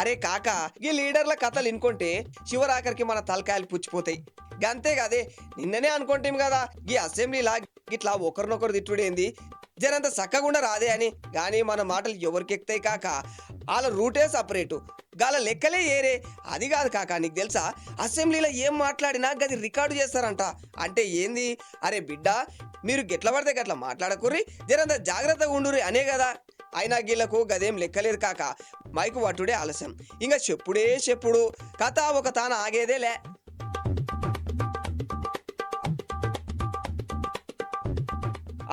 అరే కాక ఈ లీడర్ల కథలు ఇనుకుంటే చివరాఖరికి మన తలకాయలు పుచ్చిపోతాయి. గంతే కదే, నిన్ననే అనుకుంటాం కదా ఈ అసెంబ్లీలా గిట్లా ఒకరినొకరు తిట్టుడేంది జరంత సక్కగుండా రాదే అని. కానీ మన మాటలు ఎవరికి ఎక్కుతాయి కాక, వాళ్ళ రూటే సపరేటు, గాల లెక్కలే ఏరే. అది కాదు కాక, నీకు తెలుసా అసెంబ్లీలో ఏం మాట్లాడినా గది రికార్డు చేస్తారంట. అంటే ఏంది? అరే బిడ్డ, మీరు గెట్ల పడితే గట్ల మాట్లాడకుర్రి, జరంత జాగ్రత్తగా ఉండుర్రి అనే కదా. అయినా గీళ్లకు గదేం లెక్కలేదు కాక, మైకు పట్టుడే ఆలస్యం, ఇంకా చెప్పుడే చెప్పుడు, కథ ఒక తాన ఆగేదే లే.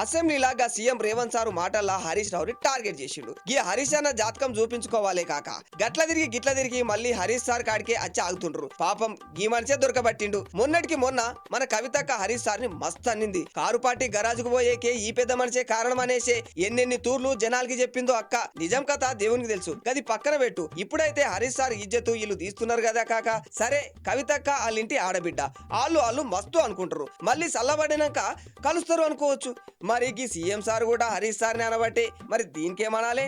అసెంబ్లీలాగా సీఎం రేవంత్ సారు మాటల్లా హరీష్ రావుని టార్గెట్ చేసిండు. ఈ హరీష్ అన్న జాతకం చూపించుకోవాలే కాక, గట్ల తిరిగి గిట్ల తిరిగి మళ్ళీ హరీష్ సార్ కాడికే అచ్చి ఆగుతుండ్రు. పాపం ఈ మనిషే దొరకబట్టిండు. మొన్నటికి మొన్న మన కవితక్క హరీష్ సార్ ని మస్త్ అన్నింది. కారు పార్టీ గరాజుకు పోయేకే ఈ పెద్ద మనిషే కారణం అనేసే ఎన్నెన్ని తూర్లు జనాలకి చెప్పిందో అక్క. నిజం కథ దేవునికి తెలుసు, గది పక్కన పెట్టు. ఇప్పుడైతే హరీష్ సార్ ఇజ్జతు వీళ్ళు తీస్తున్నారు కదా కాక. సరే, కవితక్క వాళ్ళింటి ఆడబిడ్డ, వాళ్ళు మస్తు అనుకుంటారు, మళ్ళీ చల్లబడినాక కలుస్తారు అనుకోవచ్చు. మరి ఈ సీఎం సార్ కూడా హరీష్ సార్ని అనబట్టి మరి దీనికేమనాలి?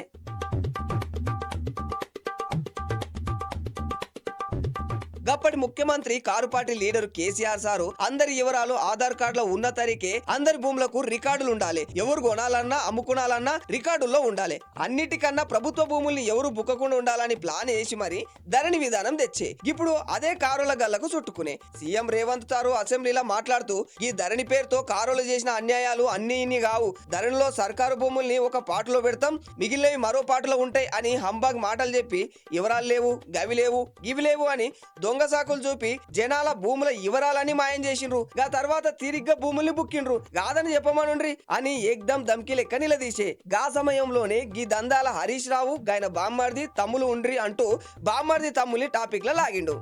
గప్పటి ముఖ్యమంత్రి car party leader KCR sir అందరి వివరాలు ఆధార్ కార్డులో ఉన్న తరికే అందరి భూములకు రికార్డులు ఉండాలి, ఎవరు కొనాలన్నా అమ్ముకునాలన్నా రికార్డుల్లో ఉండాలి, అన్నిటికన్నా ప్రభుత్వ భూముల్ని ఎవరు బుక్కకుండా ఉండాలని ప్లాన్ వేసి మరి ధరణి విధానం తెచ్చే. ఇప్పుడు అదే కారుల గల్లకు చుట్టుకునే సీఎం రేవంత్ సారు అసెంబ్లీలో మాట్లాడుతూ ఈ ధరణి పేరుతో కారులు చేసిన అన్యాయాలు అన్ని ఇన్ని కావు, ధరణిలో సర్కారు భూముల్ని ఒక పాటలో పెడతాం, మిగిలినవి మరో పాటలో ఉంటాయి అని హంబాగ్ మాటలు చెప్పి వివరాలు లేవు, గవి లేవు, ఇవి లేవు అని దొంగ సాకులు చూపి జనాల భూముల వివరాలని మాయం చేసిండ్రు. గా తర్వాత తిరిగ్గా భూముల్ని బుక్కిండ్రు. కాదని చెప్పమనుండ్రి అని ఏకదం దమ్కి లెక్క నిలదీసే. గా సమయంలోనే గీ దందాల హరీష్ రావు గాయన బామ్మర్ది తమ్ములు ఉండ్రి అంటూ బామ్మర్ది తమ్ముల్ని టాపిక్ లో లాగిండు.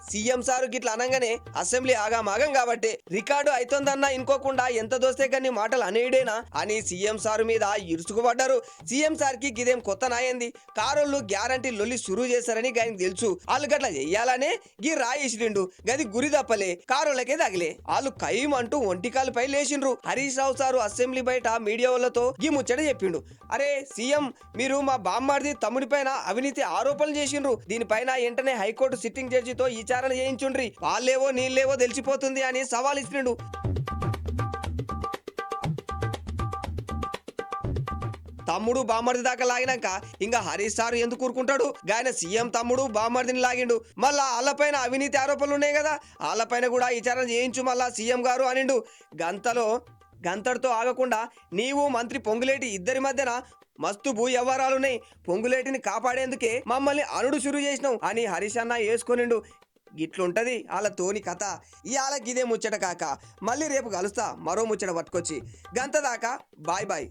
సీఎం సారు గిట్లా అనగానే అసెంబ్లీ ఆగామాగం కాబట్టి రికార్డు అవుతుందన్నా ఇంకోకుండా ఎంత దోస్తే కానీ మాటలు అనేడేనా అని సీఎం సారు మీద ఇరుసుకుపడ్డారు. సీఎం సార్ కి గిదేం కొత్త నాయంది, కారోళ్ళు గ్యారంటీ లొల్లి సురువు చేశారని ఆయనకు తెలుసు. వాళ్ళు గట్లా చెయ్యాలనే గీ రాయిసిండు, గది గురి తప్పలే, కారోళ్ళకే తగిలే. వాళ్ళు కయ్యం అంటూ ఒంటికాలపై లేచిండ్రు. హరీష్ రావు సారు అసెంబ్లీ బయట మీడియా వాళ్ళతో గీ ముచ్చట చెప్పిండు. అరే సీఎం, మీరు మా బామ్మర్ది తమ్ముడి పైన అవినీతి ఆరోపణలు చేసిండ్రు, దీనిపైన వెంటనే హైకోర్టు సిట్టింగ్ జడ్జితో విచారణ చేయించుండ్రి, వాళ్ళేవో నీళ్ళేవో తెలిసిపోతుంది అని సవాల్ ఇస్తుండు. తమ్ముడు బామ్మర్ది దాకా లాగినాక ఇంకా హరీష్ సారు ఎందుకు కూరుకుంటాడు? గాయన సీఎం తమ్ముడు బామ్మర్దిని లాగిండు, మళ్ళా వాళ్ళపైన అవినీతి ఆరోపణలు ఉన్నాయి కదా, వాళ్ళపైన కూడా విచారణ చేయించు మళ్ళా సీఎం గారు అనిండు. గంతటితో ఆగకుండా నీవు మంత్రి పొంగులేటి ఇద్దరి మధ్యన మస్తు భూ వ్యవహారాలున్నాయి, పొంగులేటిని కాపాడేందుకే మమ్మల్ని అనుడు షురు చేసినావు అని హరీష్ అన్న వేసుకొనిండు. గిట్లుంటది వాళ్ళ తోని కథ. ఇవాళ గిదే ముచ్చట కాక, మళ్ళీ రేపు కలుస్తా మరో ముచ్చట పట్టుకొచ్చి. గంత దాకా బాయ్ బాయ్.